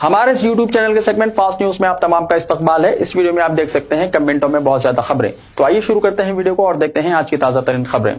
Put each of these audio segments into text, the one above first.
हमारे इस YouTube channel के सेगमेंट फास्ट न्यूज में आप तमाम का इस्तकबाल है। इस वीडियो में आप देख सकते हैं कमेंटों में बहुत ज्यादा खबरें। तो आइए शुरू करते हैं वीडियो को और देखते हैं आज की ताजा तरीन खबरें।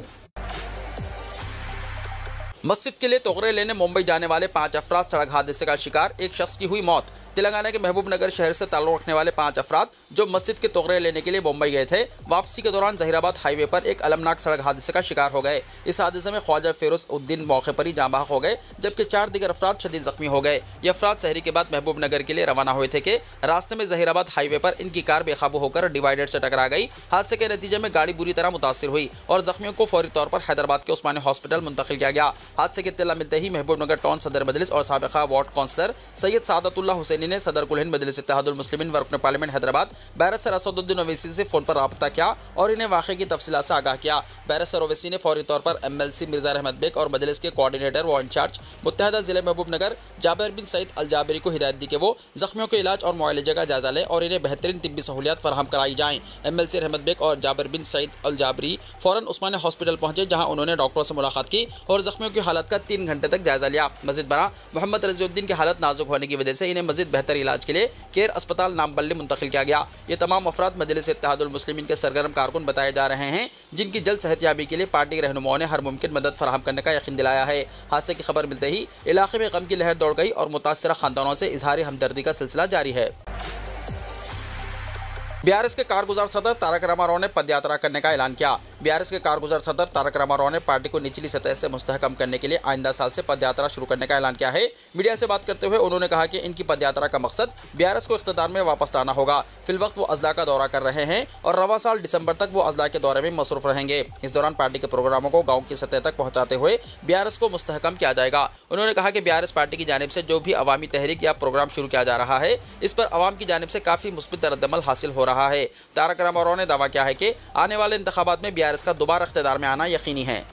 मस्जिद के लिए तोगरे लेने मुंबई जाने वाले 5 अफराद सड़क हादसे का शिकार, एक शख्स की हुई मौत। तेलंगाना के महबूबनगर शहर से ताल्लुक रखने वाले 5 अफराद जो मस्जिद के तोगरे लेने के लिए मुंबई गए थे, वापसी के दौरान जहीराबाद हाईवे पर एक अलमनाक सड़क हादसे का शिकार हो गए। इस हादसे में ख्वाजा फिरोज उद्दीन मौके पर ही जाँ बहक हो गए, जबकि 4 दीगर अफराद शदीद जख्मी हो गए। ये अफराद शहरी के बाद महबूबनगर के लिए रवाना हुए थे कि रास्ते में जहीराबाद हाईवे पर इनकी कार बेकाबू होकर डिवाइडर से टकरा गई। हादसे के नतीजे में गाड़ी बुरी तरह मुतासिर हुई और जख्मियों को फौरी तौर पर हैदराबाद के उस्मानी हॉस्पिटल मुंतकिल किया गया। हादसे की इत्तला मिलते ही महबूबनगर टाउन सदर मजलिस और साबिका वार्ड काउंसलर सैयद सादतुल्लाह हुसैनी ने सदर कुल हिंद मजलिस इत्तेहादुल मुस्लिमीन व रुकन पार्लियामेंट हैदराबाद बैरिस्टर असदुद्दीन ओवैसी से फोन पर राब्ता किया और इन्हें वाक़े की तफसीलात से आगाह किया। बैरिस्टर ओवैसी ने फौरी तौर पर MLC मिर्जा रहमत बेग और मजलिस के कोऑर्डिनेटर व इंचार्ज मुत्तहदा जिले महबूबनगर जाबिर बिन सईद अल जाबरी को हिदायत दी कि वो जख्मियों के इलाज और मुआलजे का जायजा लें और इन्हें बेहतरीन तिब्बी सहूलियात फराहम कराई जाएँ। MLC रहमत बेग और जाबिर बिन सईद अल जाबरी फौरन उस्मानी हॉस्पिटल पहुंचे, जहाँ उन्होंने डॉक्टरों से मुलाकात की और जख्मियों की हालत का 3 घंटे तक जायजा लिया। मस्जिद बना मोहम्मद रजीउद्दीन की हालत नाजुक होने की वजह से इन्हें मस्जिद बेहतर इलाज के लिए केयर अस्पताल नामबल्ली मुंतकिल किया गया। ये तमाम अफराद मजलिस इत्तेहादुल मुस्लिमीन के सरगर्म कारकुन बताए जा रहे हैं, जिनकी जल्द सेहतयाबी के लिए पार्टी के रहनुमाओं ने हर मुमकिन मदद फराहम करने का यकीन दिलाया है। हादसे की खबर मिलते ही इलाके में गम की लहर दौड़ गई और मुतासरा खानदानों से इजहार हमदर्दी का सिलसिला जारी है। BRS के कारगुजार सदर तारक रामाराव ने पदयात्रा करने का ऐलान किया। BRS के कारगुजार सदर तारक रामाराव ने पार्टी को निचली सतह से मुस्तहकम करने के लिए आइंदा साल से पदयात्रा शुरू करने का ऐलान किया है। मीडिया से बात करते हुए उन्होंने कहा कि इनकी पदयात्रा का मकसद BRS को इख्तिदार में वापस लाना होगा। फिलवक्त वो अजला का दौरा कर रहे हैं और रवा साल दिसंबर तक वो अजला के दौरे में मसरूफ रहेंगे। इस दौरान पार्टी के प्रोग्रामों को गाँव की सतह तक पहुँचाते हुए BRS को मुस्तहकम किया जाएगा। उन्होंने कहा कि BRS पार्टी की जानिब से जो भी अवामी तहरीक या प्रोग्राम शुरू किया जा रहा है, इस पर अवाम की जानिब से काफ़ी मुस्बित रद्दअमल हासिल हो रहा है। तारक रामाराव ने दावा किया है कि आने वाले इंतखाबात में BRS का दोबारा इख्तिदार में आना यकीनी है।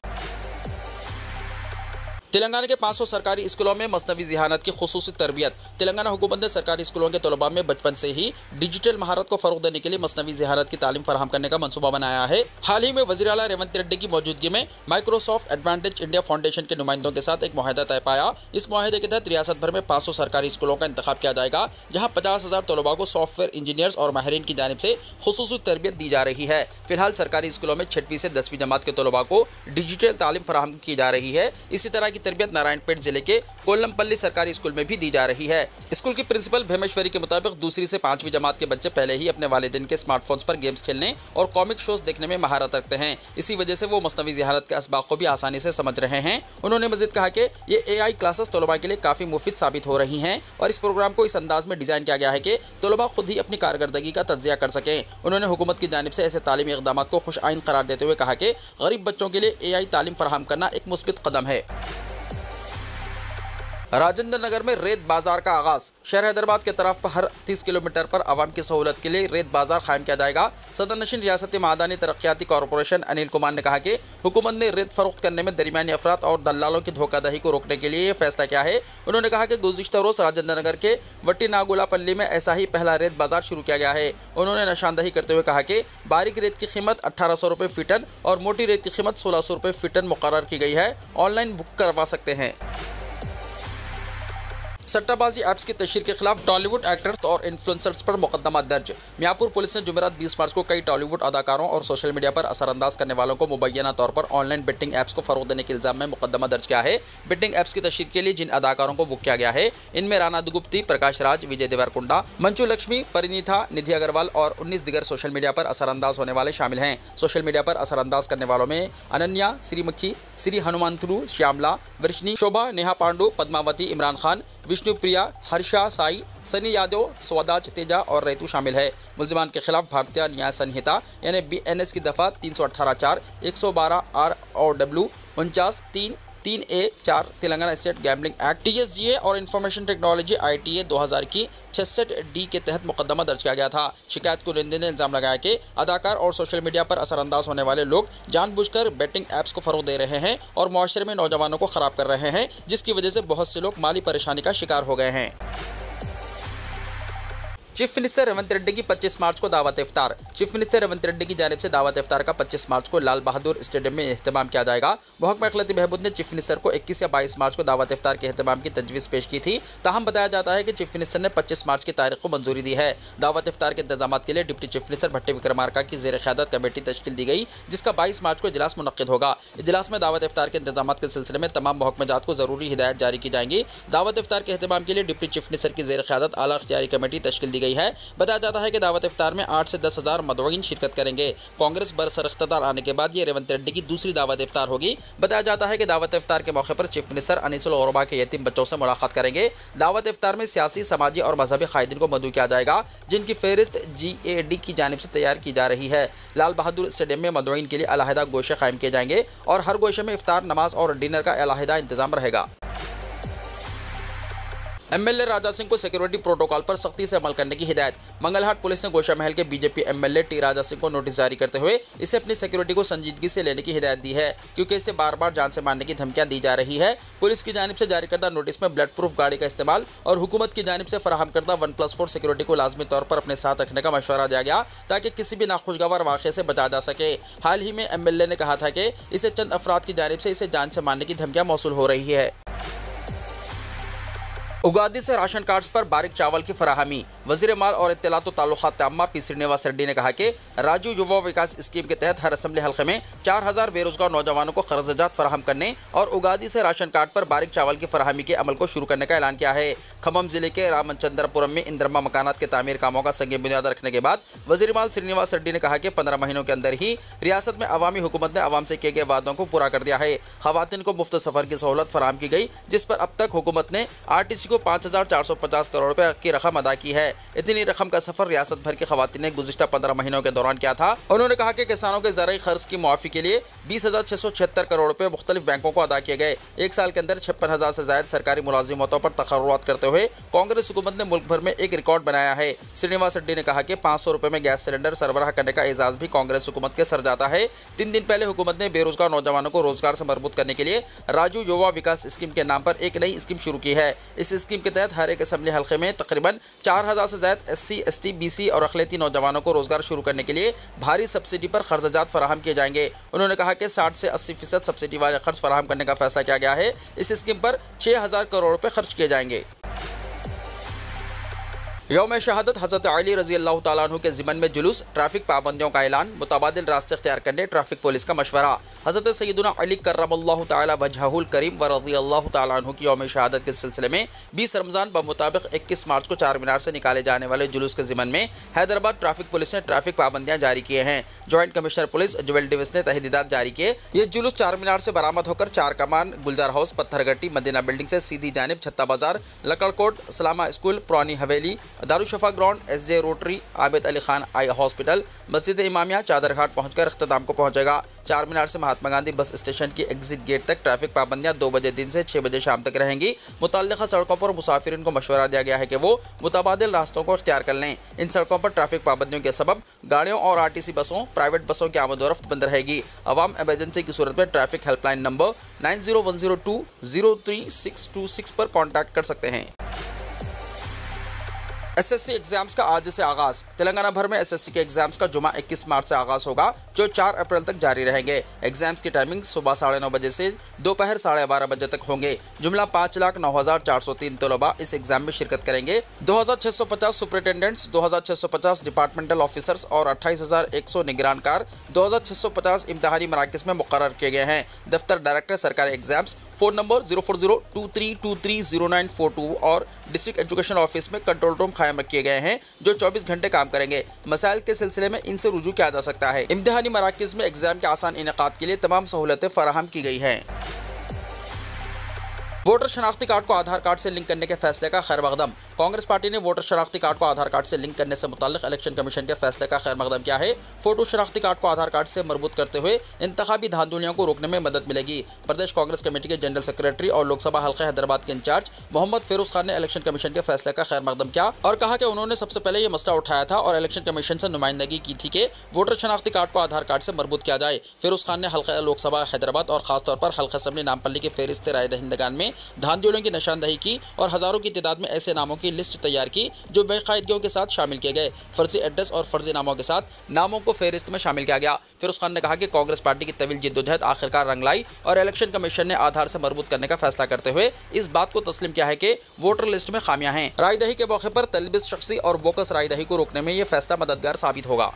तेलंगाना के 500 सरकारी स्कूलों में मसनवी ज़िहानत की खुसूसी तरबियत। तेलंगाना हुकूमत ने सरकारी स्कूलों के तलबा में बचपन से ही डिजिटल महारत को फ़रोग़ देने के लिए मसनवी ज़िहानत की तालीम फराहम करने का मनसूबा बनाया है। हाल ही में वज़ीर आला रेवंत रेड्डी की मौजूदगी में माइक्रोसॉफ्ट एडवांटेज इंडिया फाउंडेशन के नुमाइंदों के साथ एक मुआहदा तय पाया। इस मुआहदे के तहत रियासत भर में 500 सरकारी स्कूलों का इंतखाब किया जाएगा, जहाँ 50,000 तलबा को सॉफ्टवेयर इंजीनियर्स और माहिरीन की जानिब से खुसूसी तरबियत दी जा रही है। फिलहाल सरकारी स्कूलों में 6वीं से 10वीं जमात के तलबा को डिजिटल तालीम फराहम की जा रही है। इसी तरह की तरबियत नारायणपेट जिले के कोल्लमपल्ली सरकारी स्कूल में भी दी जा रही है। स्कूल की प्रिंसिपल भेमेश्वरी के मुताबिक 2री से 5वीं जमात के बच्चे पहले ही अपने वालिदैन के स्मार्टफोन्स पर गेम्स खेलने और कॉमिक शोज देखने में महारत रखते हैं। इसी वजह से वो मसनवी ज़िहानत के असबाब को भी आसानी से समझ रहे हैं। उन्होंने मज़ीद कहा कि ये AI क्लासेस तलबा के लिए काफ़ी मुफीद साबित हो रही हैं और इस प्रोग्राम को इस अंदाज में डिज़ाइन किया गया है कि तलबा खुद ही अपनी कारकर्दगी का तज्जिया कर सकें। उन्होंने हुकूमत की जानिब से ऐसे तालीमी इक़दाम को खुश आइन करार देते हुए कहा कि गरीब बच्चों के लिए AI तालीम फराहम करना एक मुस्बित कदम है। राजेंद्र नगर में रेत बाजार का आगाज। शहर हैदराबाद के तरफ हर 30 किलोमीटर पर आवाम की सहूलत के लिए रेत बाजार कायम किया जाएगा। सदर नशीन रियासती मादानी तरक्याती कॉरपोरेशन अनिल कुमार ने कहा कि हुकूमत ने रेत फरोख्त करने में दरमियानी अफराद और दलालों की धोखाधड़ी को रोकने के लिए ये फैसला किया है। उन्होंने कहा कि गुज़िश्ता रोज़ राजेंद्र नगर के वट्टी नागुलापल्ली में ऐसा ही पहला रेत बाजार शुरू किया गया है। उन्होंने निशानदही करते हुए कहा कि बारीक रेत की कीमत 1800 रुपये फ़ी टन और मोटी रेत की कीमत 1600 रुपये फ़ी टन मुकर्रर की गई है। ऑनलाइन बुक करवा सकते हैं। सट्टाबाजी ऐप्स की तशहीर के खिलाफ टॉलीवुड एक्टर्स और इन्फ्लुएंसर्स पर मुकदमा दर्ज। मियाँपुर पुलिस ने जुमेरात 20 मार्च को कई टॉलीवुड अदाकारों और सोशल मीडिया पर असरअंदाज करने वालों को मुबैना तौर पर ऑनलाइन बेटिंग ऐप्स को फरोग़ देने के इल्ज़ाम में मुकदमा दर्ज किया है। बेटिंग ऐप्स की तशहीर के लिए जिन अदाकारों को बुक किया गया है, इनमें राना दुगुप्ती, प्रकाश राज, विजय देवरकुंडा, मंचू लक्ष्मी, परिणीता, निधि अग्रवाल और 19 दिगर सोशल मीडिया पर असरअंदाज होने वाले शामिल हैं। सोशल मीडिया पर असरअंदाज करने वालों में अनन्या, श्रीमुखी, श्री हनुमंतुलु, श्यामला, वृष्णि, शोभा, नेहा पांडु, पद्मावती, इमरान खान, विष्णुप्रिया, हर्षा साई, सनी यादव, स्वदाज तेजा और रैतू शामिल है। मुल्जिमान के खिलाफ भारतीय न्याय संहिता यानी BNS की दफ़ा 318(4), 112 ROW 49(3)(3)(a)(4), Telangana state gambling act TSGA और इंफॉर्मेशन टेक्नोलॉजी ITA 2000 की 66D के तहत मुकदमा दर्ज किया गया था। शिकायत कुरिंदे ने इल्ज़ाम लगाया कि अदाकार और सोशल मीडिया पर असरअंदाज होने वाले लोग जानबूझकर बेटिंग ऐप्स को फ़रोग़ दे रहे हैं और मुआशरे में नौजवानों को ख़राब कर रहे हैं, जिसकी वजह से बहुत से लोग माली परेशानी का शिकार हो गए हैं। चीफ मिनिस्टर रेवंत रेड्डी की 25 मार्च को दावत इफ्तार। चीफ मिनिस्टर रेवंत रेड्डी की जानिब से दावत इफ्तार का 25 मार्च को लाल बहादुर स्टेडियम में एहतमाम किया जाएगा। महकमा अखिलती बहबूद ने चीफ मिनिस्टर को 21 या 22 मार्च को दावत इफ्तार के एहतमाम की तजवीज़ पेश की थी। ताहम बताया जाता है कि चीफ मिनिस्टर ने 25 मार्च की तारीख को मंजूरी दी है। दावत इफ्तार के इंतजाम के लिए डिप्टी चीफ मिनिस्टर भट्टी विक्रमार्का की ज़ेर क़यादत कमेटी तश्कील दी गई, जिसका 22 मार्च को इजलास मुनक्किद होगा। इजलास में दावत इफ्तार के इंतजाम के सिलसिले में तमाम महकमेजात को जरूरी हिदायत जारी की जाएंगी। दावत इफ्तार के एहतमाम के लिए डिप्टी चीफ मिनिस्टर की ज़ेर क़यादत आला इख्तियारी कमेटी तश्कील दी गई है। बताया जाता है कि दावत इफ्तार में 8 से 10 हज़ार मदऊइन शिरकत करेंगे। कांग्रेस बरसर इख्तियार आने के बाद ये रेवंत रेड्डी की दूसरी दावत इफ्तार होगी। बताया जाता है कि दावत इफ्तार के मौके पर चीफ मिनिस्टर अनीसुल गरबा के यतीम बच्चों से मुलाकात करेंगे। दावत इफ्तार में सियासी, समाजी और मजहबी कायदीन को मदऊ किया जाएगा, जिनकी फहरिस्त GAD की जानिब से तैयार की जा रही है। लाल बहादुर स्टेडियम में मदऊइन के लिए अलहदा गोशे कायम किए जाएंगे और हर गोशे में इफ्तार, नमाज और डिनर का अलहदा इंतजाम रहेगा। MLA राजा सिंह को सिक्योरिटी प्रोटोकॉल पर सख्ती से अमल करने की हिदायत। मंगलहाट पुलिस ने गोशा महल के BJP MLA T Raja Singh को नोटिस जारी करते हुए इसे अपनी सिक्योरिटी को संजीदगी से लेने की हिदायत दी है, क्योंकि इसे बार बार जान से मारने की धमकियां दी जा रही है। पुलिस की जानिब से जारी करदा नोटिस में ब्लड प्रूफ गाड़ी का इस्तेमाल और हुकूमत की जानिब से फराहम करदा 1+4 सिक्योरिटी को लाजमी तौर पर अपने साथ रखने का मशवरा दिया गया, ताकि किसी भी नाखुशगवार वाक़े से बचा जा सके। हाल ही में MLA ने कहा था कि इसे चंद अफराद की जानिब से इसे जान से मारने की धमकियां मौसूल हो रही है। उगादी से राशन कार्ड्स पर बारीक चावल की फराहमी। वज़ीर माल और इत्तलात व ताल्लुकात आम्मा P श्रीनिवास रेड्डी ने कहा कि राजू युवा विकास स्कीम के तहत हर असम्बली हल्के में 4000 बेरोजगार नौजवानों को कर्ज़जात फराहम करने और उगादी से राशन कार्ड पर बारीक चावल की फराहमी के अमल को शुरू करने का ऐलान किया है। खम्मम जिले के रामचंद्रपुरम में इंद्रमा मकानात के तामीर कामों का संग बुनियाद रखने के बाद वज़ीर माल श्रीनिवास रेड्डी ने कहा कि 15 महीनों के अंदर ही रियासत में अवामी हुकूमत ने अवाम से किए गए वादों को पूरा कर दिया है। खवातीन को मुफ्त सफ़र की सहूलत फराहम की गई, जिस पर अब तक हुकूमत ने RTC को 5450 करोड़ रुपए की रकम अदा की है। इतनी रकम का सफर रियासत भर की खवातीन ने गुज़िश्ता 15 महीनों के दौरान किया था। उन्होंने कहा कि किसानों के ज़राई खर्च की मुआफ़ी के लिए 20,676 करोड़ रुपए मुख्तलिफ बैंकों को अदा किए गए। एक साल के अंदर 56,000 से ज़ायद सरकारी मुलाजिमतों पर तकर्रुरात करते हुए कांग्रेस हुकूमत ने मुल्क भर में एक रिकॉर्ड बनाया है। श्रीनिवास रेड्डी ने कहा कि 500 रुपए में गैस सिलेंडर सरबराह करने का एजाज़ भी कांग्रेस हुकूमत के सर जाता है। 3 दिन पहले हुकूमत ने बेरोजगार नौजवानों को रोजगार से मरबूत करने के लिए राजू युवा विकास स्कीम के नाम पर एक नई स्कीम शुरू की है। इस स्कीम के तहत हर एक असम्बली हल्के में तकरीबन 4000 से ज़ायद SC, ST, BC और अक़लियती नौजवानों को रोजगार शुरू करने के लिए भारी सब्सिडी पर कर्ज़जात फराहम किए जाएंगे। उन्होंने कहा कि 60 से 80% सब्सिडी वाले खर्च फराहम करने का फैसला किया गया है। इस स्कीम पर 6000 करोड़ रुपए खर्च किए जाएंगे। यौम शहादत हज़रत अली रज़ी अल्लाह तआला अन्हु के ज़िमन में जुलूस, ट्रैफिक पाबंदियों का ऐलान, मुतबादिल रास्ते इख्तियार करने ट्रैफिक पुलिस का मशवरा। हज़रत सैयदुना अली कर्रमल्लाहु तआला वजहुल करीम व रज़ियल्लाहु तआला अन्हु की यौम शहादत के सिलसिले में 20 रमज़ान बमुताबिक 21 मार्च को चार मीनार से निकाले जाने वाले जुलूस के ज़िमन में हैदराबाद ट्रैफिक पुलिस ने ट्रैफिक पाबंदियाँ जारी किए हैं। Joint commissioner police Juwel Divi's ने तहदीदात जारी किए। ये जुलूस चार मीनार से बरामद होकर चार कमान, गुलजार हाउस, पत्थरगट्टी, मदीना बिल्डिंग से सीधी जानिब छत्ता बाजार, लकड़कोट, सलामा school, Purani Haveli, Darushifa ground, SJ rotary, Abid Ali Khan eye hospital, Masjid Imamia, Chadarghat पहुंचकर इख्तिताम को पहुंचेगा। चार मीनार से महात्मा गांधी बस स्टेशन की एग्जिट गेट तक ट्रैफिक पाबंदियां 2 बजे दिन से 6 बजे शाम तक रहेंगी। मुतल्लिक़ा सड़कों पर मुसाफिरीन को मशवरा दिया गया है कि वो मुतबादिल रास्तों को इख्तियार कर लें। इन सड़कों पर ट्रैफिक पाबंदियों के सबब गाड़ियों और RTC बसों, प्राइवेट बसों की आमद-ओ-रफ्त बंद रहेगी। अवाम एमरजेंसी की सूरत में ट्रैफिक हेल्पलाइन नंबर 9010203626 पर कॉन्टैक्ट कर सकते हैं। SSC एग्जाम्स का आज से आगाज़। तेलंगाना भर में SSC के एग्जाम्स का जुमा 21 मार्च से आगाज़ होगा, जो 4 अप्रैल तक जारी रहेंगे। एग्जाम्स की टाइमिंग सुबह 9:30 बजे से दोपहर 12:30 बजे तक होंगे। जुमला 5,09,403 तलबा इस एग्जाम में शिरकत करेंगे। 2650 सुपरिटेंडेंट्स, 2650 डिपार्टमेंटल ऑफिसर्स और 28,100 निगरानकार 2650 इम्तिहानी मराकज़ में मुकर्रर किए गए हैं। दफ्तर डायरेक्टर सरकारी एग्जाम्स, फ़ोन नंबर 04023230942 और डिस्ट्रिक्ट एजुकेशन ऑफिस में कंट्रोल रूम कायम किए गए हैं, जो 24 घंटे काम करेंगे। मसाइल के सिलसिले में इनसे रुजू किया जा सकता है। इम्तिहानी मराकज़ में एग्जाम के आसान इनेकाद के लिए तमाम सहूलतें फराहम की गई हैं। वोटर शनाख्ती कार्ड को आधार कार्ड से लिंक करने के फैसले का खैर मकदम। कांग्रेस पार्टी ने वोटर शनाख्ती कार्ड को आधार कार्ड से लिंक करने से मुताल्लिक इलेक्शन कमीशन के फैसले का खैर मकदम किया है। फोटो शनाख्ती कार्ड को आधार कार्ड से मरबूत करते हुए इंतखाबी धांधलियों को रोकने में मदद मिलेगी। प्रदेश कांग्रेस कमेटी के जनरल सेक्रेटरी और लोकसभा हल्के हैदराबाद के इंचार्ज मोहम्मद फिरोज खान ने इलेक्शन कमीशन के फैसले का खैर मकदम किया और कहा कि उन्होंने सबसे पहले ये मसला उठाया था और इलेक्शन कमीशन से नुमाइंदगी की थी कि वोटर शनाख्ती कार्ड को आधार कार्ड से मरबूत किया जाए। फिरोज खान ने हल्का लोकसभा हैदराबाद और खासतौर पर हल्का असम्बली नामपल्ली की फहरिस्त राय दहिंदगान में धांधलियों की निशानदेही की और हजारों की तादाद में ऐसे नामों की लिस्ट तैयार की जो बेकायदगियों के साथ शामिल किए गए। फर्जी एड्रेस और फर्जी नामों के साथ नामों को फेहरिस्त में शामिल किया गया। फिरोज खान ने कहा कि कांग्रेस पार्टी की तवील जिद्दोजहद आखिरकार रंग लाई और इलेक्शन कमीशन ने आधार से मजबूत करने का फैसला करते हुए इस बात को तस्लीम किया है कि वोटर लिस्ट में खामियां हैं। रायदही के मौके पर तलबिस शख्सी और बोकस रायदही को रोकने में यह फैसला मददगार साबित होगा।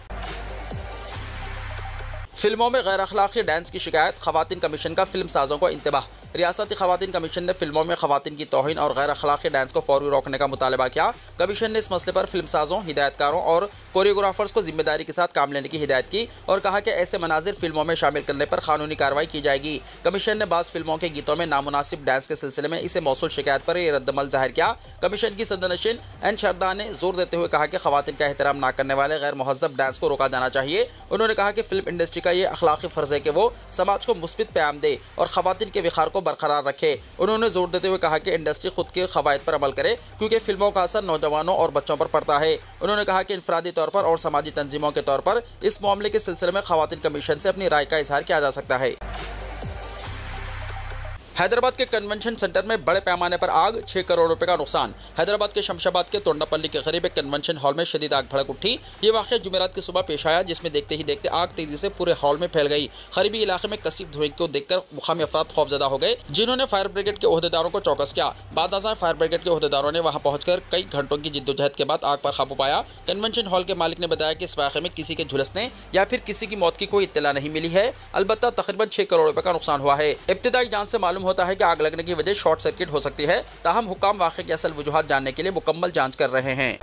फिल्मों में गैर अखलाकी डांस की शिकायत, खवातीन कमीशन का फिल्म साजों को इंतबाह। रियासती खवातीन कमीशन ने फिल्मों में खवातीन की तौहीन और गैर अखलाकी डांस को फौरी रोकने का मुतालबा किया। कमीशन ने इस मसले पर फिल्म साजों, हिदायतकारों और कोरियोग्राफर्स को जिम्मेदारी के साथ काम लेने की हिदायत की और कहा कि ऐसे मनाजिर फिल्मों में शामिल करने पर कानूनी कार्रवाई की जाएगी। कमीशन ने बाज़ फिल्मों के गीतों में नामुनासिब डांस के सिलसिले में इसे मौसूल शिकायत पर यह रद्दमल जाहिर किया। कमीशन की सदरनशीन एन शारदा ने जोर देते हुए कहा कि खवातीन का एहतराम न करने वाले गैर महज़्ज़ब डांस को रोका जाना चाहिए। उन्होंने कहा कि फिल्म इंडस्ट्री का ये अखलाकी फ़र्ज़ है कि वो समाज को मुस्बित पैगाम दे और खवातीन के विखार को बरकरार रखे। उन्होंने जोर देते हुए कहा कि इंडस्ट्री खुद के क़वायद पर अमल करे क्योंकि फिल्मों का असर नौजवानों और बच्चों पर पड़ता है। उन्होंने कहा कि इनफरादी तौर पर और समाजी तंजीमों के तौर पर इस मामले के सिलसिले में खवातीन कमीशन से अपनी राय का इजहार किया जा सकता है। हैदराबाद के कन्वेंशन सेंटर में बड़े पैमाने पर आग, 6 करोड़ रुपए का नुकसान। हैदराबाद के शमशाबाद के तोंडापल्ली के करीब एक कन्वेंशन हॉल में शदीद आग भड़क उठी। ये वाक़या जुमेरात की सुबह पेश आया, जिसमें देखते ही देखते आग तेजी से पूरे हॉल में फैल गई। करीबी इलाके में कसीब धुएं को देखकर मुकामी अफराद खौफजदा हो गए, जिन्होंने फायर ब्रिगेड के ओहदेदारों को चौकस किया। बाद फायर ब्रिगेड के ओहदेदारों ने वहां पहुंचकर कई घंटों की जिद्दोजहद के बाद आग पर काबू पाया। कन्वेंशन हॉल के मालिक ने बताया कि इस वाक़े में किसी के झुलसने या फिर किसी की मौत की कोई इत्तला नहीं मिली है। अलबत्ता तकरीबन 6 करोड़ रुपए का नुकसान हुआ है। इब्तिदाई जांच से मालूम होता है कि आग लगने की वजह शॉर्ट सर्किट हो सकती है। ताहम हुक्काम वाक़े की असल वजूहात जानने के लिए मुकम्मल जांच कर रहे हैं।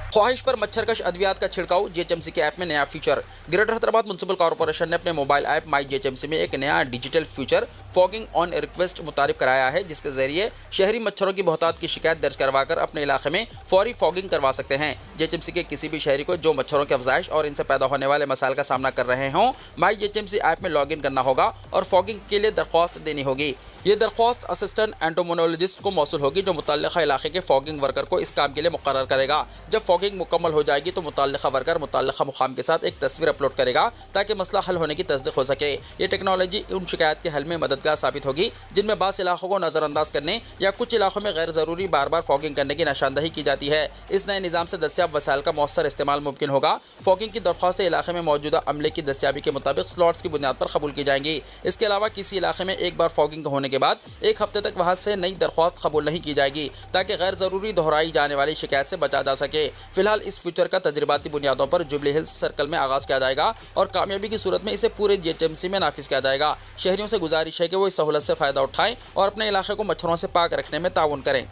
ख्वाहिश पर मच्छरकश अद्वियात का छिड़काव, जीएचएमसी के ऐप में नया feature. Greater Hyderabad Municipal Corporation ने अपने मोबाइल ऐप माई जीएचएमसी में एक नया digital feature fogging on request मुतारिफ कराया है, जिसके जरिए शहरी मच्छरों की बहुतात की शिकायत दर्ज करवाकर अपने इलाके में फौरी फॉगिंग करवा सकते हैं। जीएचएमसी के किसी भी शहरी को जो मच्छरों की अफजाइश और इनसे पैदा होने वाले मसाइल का सामना कर रहे हों, माई जीएचएमसी ऐप में लॉग इन करना होगा और फॉगिंग के लिए दरख्वास्त देनी होगी। ये दरख्वास्त असिस्टेंट एंटोमोनोलॉजिस्ट को मौसूल होगी, जो मुतल्लिका इलाके के फॉगिंग वर्कर को इस काम के लिए मुकर्रर करेगा। जब फॉगिंग मुकम्मल हो जाएगी तो मुतल्लिका वर्कर मुतल्लिका मुकाम के साथ एक तस्वीर अपलोड करेगा ताकि मसला हल होने की तस्दीक हो सके। ये टेक्नोलॉजी उन शिकायत के हल में मददगार साबित होगी जिनमें बास इलाकों को नज़रअंदाज करने या कुछ इलाकों में गैर ज़रूरी बार बार फॉगिंग करने की निशानदेही की जाती है। इस नए निज़ाम से दस्तियाब वसाइल का मौसर इस्तेमाल मुमकिन होगा। फॉगिंग की दरख्वास्त इलाके में मौजूदा अमले की दस्तियाबी के मुताबिक स्लॉट्स की बुनियाद पर कबूल की जाएंगी। इसके अलावा किसी इलाके में एक बार फॉगिंग होने के बाद एक हफ्ते तक वहाँ से नई दरख्वास्त कबूल नहीं की जाएगी ताकि गैर ज़रूरी दोहराई जाने वाली शिकायत से बचा जा सके। फिलहाल इस फीचर का तजर्बाती बुनियादों पर जुबली हिल्स सर्कल में आगाज़ किया जाएगा और कामयाबी की सूरत में इसे पूरे जीएचएमसी में नाफिज किया जाएगा। शहरियों से गुजारिश है कि वो इस सहूलत से फ़ायदा उठाएं और अपने इलाके को मच्छरों से पाक रखने में ताउन करें।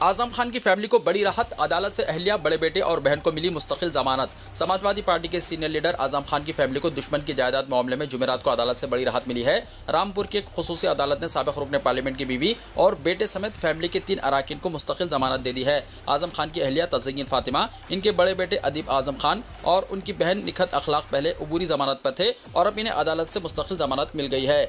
आजम खान की फैमिली को बड़ी राहत, अदालत से अहलिया, बड़े बेटे और बहन को मिली मुस्तकिल जमानत। समाजवादी पार्टी के सीनियर लीडर आजम खान की फैमिली को दुश्मन की जायदाद मामले में जुमेरात को अदालत से बड़ी राहत मिली है। रामपुर की एक खुसूसी अदालत ने साबिक रुकन पार्लियामेंट की बीवी और बेटे समेत फैमिली के 3 अराकीन को मुस्तकिल जमानत दे दी है। आजम खान की अहलिया तज़य्यिन फातिमा, इनके बड़े बेटे अदीब आजम खान और उनकी बहन निखत अखलाक पहले अबूरी जमानत पर थे और अब इन्हें अदालत से मुस्तकिल जमानत मिल गई है।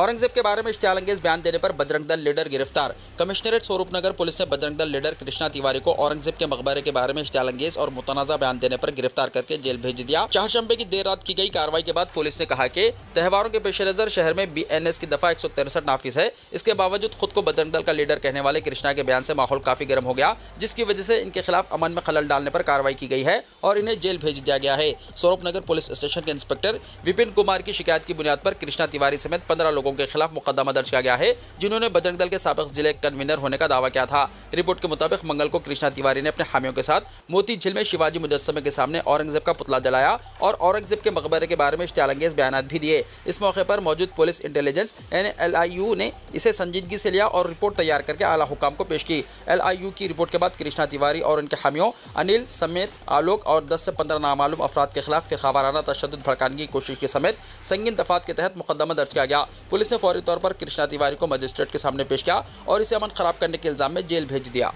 औरंगजेब के बारे में इश्तियालंगेज बयान देने पर बजरंग दल लीडर गिरफ्तार। कमिश्नरेट स्वरूपनगर पुलिस ने बजरंग दल लीडर कृष्णा तिवारी को औरंगजेब के मकबरे के बारे में इश्तियालंगेज और मुतनाज़ा बयान देने पर गिरफ्तार करके जेल भेज दिया। चाहशंबे की देर रात की गई कार्रवाई के बाद पुलिस ने कहा कि त्योहारों के पेश नज़र शहर में BNS की दफ़ा 163 नाफिज है। इसके बावजूद खुद को बजरंग दल का लीडर कहने वाले कृष्णा के बयान से माहौल काफ़ी गर्म हो गया, जिसकी वजह से इनके खिलाफ अमन में खलल डालने पर कार्रवाई की गई है और इन्हें जेल भेज दिया गया है। स्वरूपनगर पुलिस स्टेशन के इंस्पेक्टर विपिन कुमार की शिकायत की बुनियाद पर कृष्णा तिवारी समेत 15 लोगों के खिलाफ मुकदमा दर्ज किया गया है, जिन्होंने बजरंग दल के साबिक जिले कन्वीनर होने का दावा किया था। रिपोर्ट के मुताबिक मंगल को कृष्णा तिवारी ने अपने हामियों के साथ मोती झील में शिवाजी मुजस्समे के सामने औरंगजेब का पुतला जलाया और औरंगजेब के मकबरे के बारे में इश्तियालंगेज बयान भी दिए। इस मौके पर मौजूद पुलिस इंटेलिजेंस LIU ने इसे संजीदगी से लिया और रिपोर्ट तैयार करके आला हुकाम को पेश की। LIU की रिपोर्ट के बाद कृष्णा तिवारी और उनके हामियों अनिल समेत आलोक और 10 से 15 नामालूम अफराद के खिलाफ फिरकावाराना तशद्दुद भड़काने की कोशिश के समेत संगीन दफात के तहत मुकदमा दर्ज किया गया। पुलिस ने फौरी तौर पर कृष्णा तिवारी को मजिस्ट्रेट के सामने पेश किया और इसे अमन खराब करने के इल्जाम में जेल भेज दिया।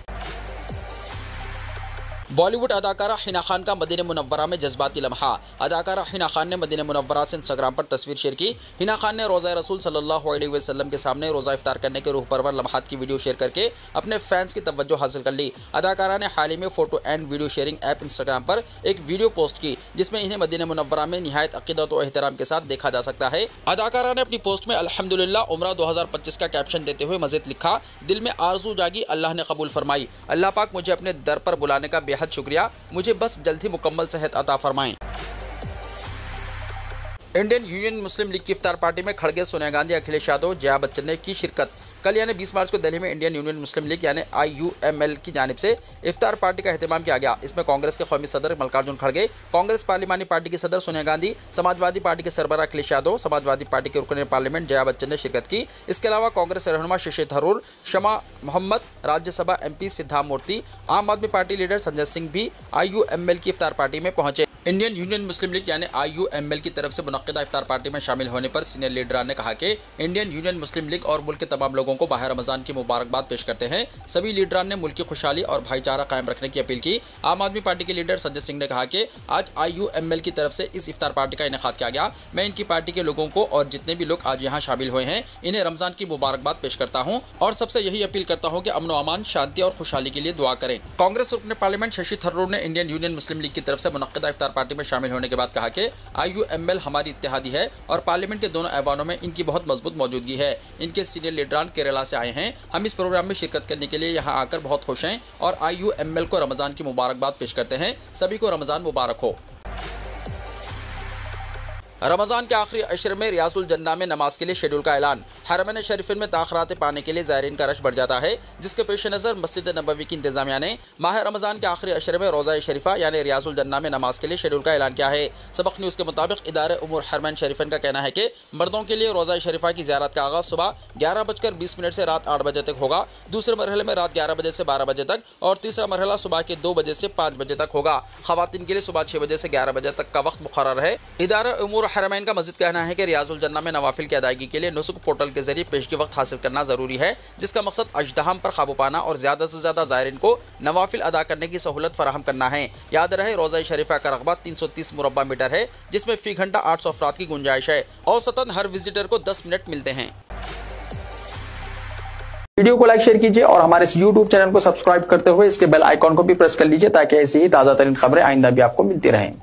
बॉलीवुड अदाकारा हिना खान का मदीना मुनव्वरा में जज्बाती लम्हा। अदाकारा हिना खान ने मदीना मुनव्वरा से इंस्टाग्राम पर तस्वीर शेयर की। हिना खान ने रोज़ा रसूल सल्लल्लाहु अलैहि वसल्लम के सामने रोज़ा इफ्तार करने के रूह परवर लम्हात की वीडियो शेयर करके अपने फैंस की तवज्जो हासिल कर ली। अदाकारा ने हाल ही में photo and video sharing app Instagram पर एक वीडियो पोस्ट की, जिसमें इन्हें मदीना मुनव्वरा में निहायत अक़ीदत और एहतराम के साथ देखा जा सकता है। अदाकारा ने अपनी पोस्ट में अल्हम्दुलिल्लाह उम्रा 2025 का कैप्शन देते हुए मज़ीद लिखा, दिल में आरज़ू जागी, अल्लाह ने कबूल फरमाई। अल्लाह पाक मुझे अपने दर पर बुलाने का बेहद शुक्रिया, मुझे बस जल्द ही मुकम्मल सेहत अता फरमाएं। इंडियन यूनियन मुस्लिम लीग की इफ्तार पार्टी में खड़गे, सोनिया गांधी, अखिलेश यादव, जया बच्चन ने की शिरकत। कल यानी 20 मार्च को दिल्ली में इंडियन यूनियन मुस्लिम लीग यानी IUML की जानिब से इफ्तार पार्टी का एहतमाम किया गया। इसमें कांग्रेस के कौमी सदर मल्लिकार्जुन खड़गे, कांग्रेस पार्लिमानी पार्टी की सदर सोनिया गांधी, समाजवादी पार्टी के सरबराह अखिलेश यादव, समाजवादी पार्टी के रुकन पार्लियामेंट जया बच्चन ने शिरकत की। इसके अलावा कांग्रेस रहनुमा शशि थरूर, शमा मोहम्मद, राज्यसभा MP सिद्धार्थ मूर्ति, आम आदमी पार्टी लीडर संजय सिंह भी IUML की इफ्तार पार्टी में पहुंचे। इंडियन यूनियन मुस्लिम लीग यानी IUML की तरफ से मुनक्किदा इफ्तार पार्टी में शामिल होने पर सीनियर लीडरान ने कहा कि इंडियन यूनियन मुस्लिम लीग और मुल्क के तमाम लोगों को माह रमज़ान की मुबारकबाद पेश करते हैं। सभी लीडरान ने मुल्क की खुशहाली और भाईचारा कायम रखने की अपील की। आम आदमी पार्टी के लीडर संजय सिंह ने कहा कि आज IUML की तरफ से इस इफ्तार पार्टी का इनेकाद किया गया। मैं इनकी पार्टी के लोगों को और जितने भी लोग आज यहाँ शामिल हुए हैं, इन्हें रमज़ान की मुबारकबाद पेश करता हूँ और सबसे यही अपील करता हूँ कि अमन व अमान, शांति और खुशहाली के लिए दुआ करें। कांग्रेस रुकन पार्लियामेंट शशि थरूर ने इंडियन यूनियन मुस्लिम लीग की तरफ से मुनक्किदा इफ्तार पार्टी में शामिल होने के बाद कहा कि IUML हमारी इत्तेहादी है और पार्लियामेंट के दोनों ऐवानों में इनकी बहुत मजबूत मौजूदगी है। इनके सीनियर लीडरान केरला से आए हैं। हम इस प्रोग्राम में शिरकत करने के लिए यहाँ आकर बहुत खुश हैं और IUML को रमज़ान की मुबारकबाद पेश करते हैं। सभी को रमज़ान मुबारक हो। रमज़ान के आखिरी अशरे में रियाजुल जन्ना में नमाज के लिए शेड्यूल का ऐलान। हरमैन शरीफिन में ताख़रात पाने के लिए ज़ायरीन का रश बढ़ जाता है, जिसके पेश नज़र मस्जिद नबवी की इंतज़ामिया ने माह रमज़ान के आखिरी अशरे में रोज़ा शरीफा यानी रियाजुल जन्ना में नमाज के लिए शेड्यूल का ऐलान किया है। सबक न्यूज़ के मुताबिक इदारे उमूर हरमैन शरीफिन का कहना है कि मर्दों के लिए रोज़ा शरीफा की ज़ियारत का आगाज़ सुबह 11:20 से रात 8 बजे तक होगा। दूसरे मरहले में रात 11 बजे से 12 बजे तक और तीसरा मरहला सुबह के 2 बजे से 5 बजे तक होगा। ख़वातीन के लिए सुबह 6 बजे से 11 बजे तक का वक्त मुक़र्रर है। इदारा उमूर हरमैन का मज़ीद कहना है कि रियाजुल जन्ना में नवाफिल की अदायगी के लिए नुसुक पोर्टल के जरिए पेशगी वक्त हासिल करना ज़रूरी है, जिसका मकसद अजदहाम पर काबू पाना और ज़्यादा से ज़्यादा ज़ायरीन को नवाफिल अदा करने की सहूलत फराहम करना है। याद रहे, रोज़ा शरीफा का रकबा 330 मुरब्बा मीटर है, जिसमें फ़ी घंटा 800 अफराद की गुंजाइश है। औसतन हर विजिटर को 10 मिनट मिलते हैं। वीडियो को लाइक शेयर कीजिए और हमारे इस YouTube चैनल को सब्सक्राइब करते हुए इसके बेल आइकॉन को भी प्रेस कर लीजिए, ताकि ऐसी ही ताज़ा तरीन खबरें आइंदा भी आपको मिलती रहें।